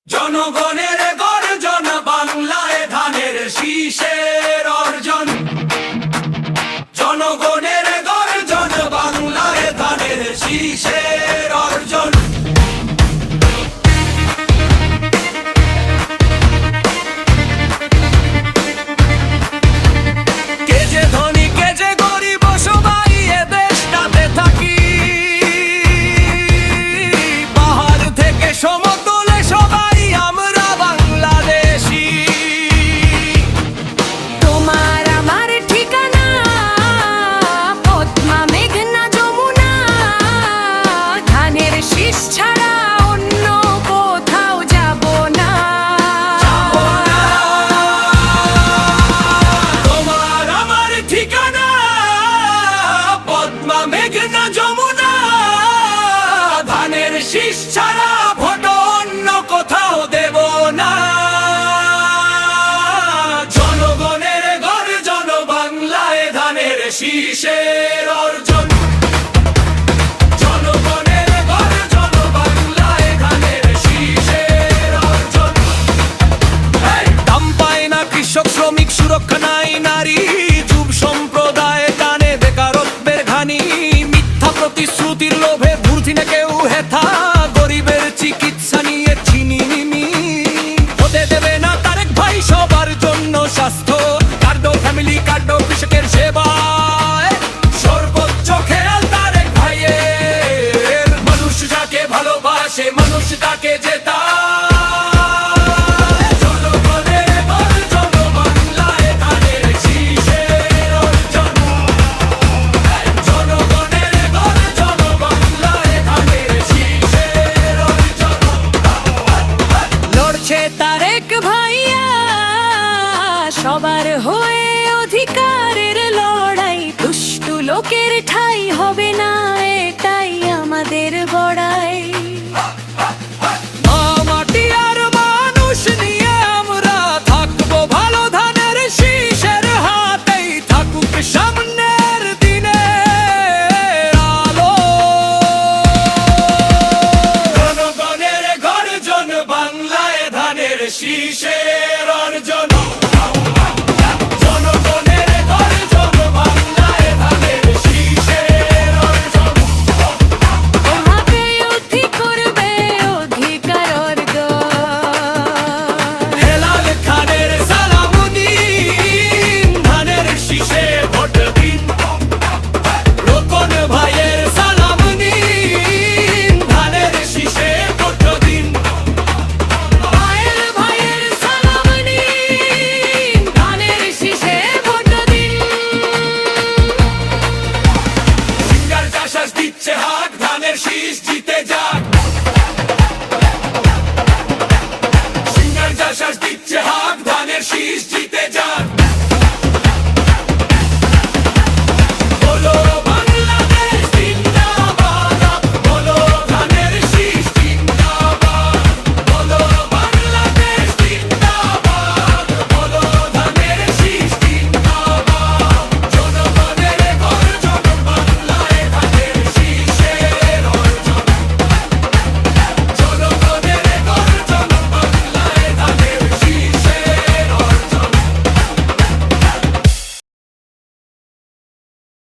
জনগণের গর্জন বাংলায় ধানের শীষের অর্জন। জনগণের গর্জন বাংলায় ধানের শীষের অর্জন। কে যে ধনী কে যে গরিব সবাই এ দেশটাতে থাকি, পাহাড় থেকে সমতলে সবাই আমরা বাংলাদেশী। তোমার আমার ঠিকানা পদ্মা মেঘনা যমুনা, ধানের শীষ ছাড়া অন্য কোথাও যাব না। তোমার আমার ঠিকানা পদ্মা মেঘনা যমুনা, ধানের শীষ ছাড়া ভোট অন্য কোথাও দেব না। জনগণের গর্জন বাংলায় ধানের শীষের অর্জন। জনগণের গর্জন বাংলায় ধানের শীষের অর্জন। দাম পায় না কৃষক শ্রমিক, সুরক্ষা নাই নারী, যুব সম্প্রদায় টানে বেকারত্বের ঘানি। মিথ্যা প্রতিশ্রুতির লোভে ভুলছি না কেউ হেথা, গরিবের চিকিৎসা নিয়ে ছিনিমিনি। হতে দেবে না তারেক ভাই সবার জন্য স্বাস্থ্য কার্ড, ফ্যামিলি কার্ড, কৃষকের সেবায় সর্বোচ্চ খেয়াল তারেক ভাইয়ের। মানুষ যাকে ভালোবাসে মানুষ তাকে জেতা। জনগণের গর্জন বাংলায় ধানের শীষের অর্জন। জনগণের গর্জন বাংলায় ধানের শীষের অর্জন। লড়ছে তারেক ভাইয়া সবার হয়ে অধিকারের লড়াই, দুষ্টু লোকের ঠাঁই হবে না এটাই আমাদের বড়াই। মাটি আর মানুষ নিয়ে আমরা থাকবো ভালো, ধানের শীষের হাতেই থাকুক সামনের দিনের আলো। জনগণের গর্জন বাংলায় ধানের শীষের অর্জন। জনগণের গর্জন বাংলায় ধানের শীষের অর্জন। তোমাকে অধি করবে অধিকার অর্জন। হেলাল খানের সালাম দিন, ধানের শীষে ভোট দিন। রোকন ভাইয়ের সালাম দিন, ধানের শীষে ভোট দিন। পায়েল ভাইয়ের সালাম নিন, ধানের শীষে ভোট দিন। সিঙ্গার চাষাস দিচ্ছে হাক, ধানের শীষ জিতে যাক। সিঙ্গার চাষাস দিচ্ছে হাক, ধানের শীষ জিতে যাক।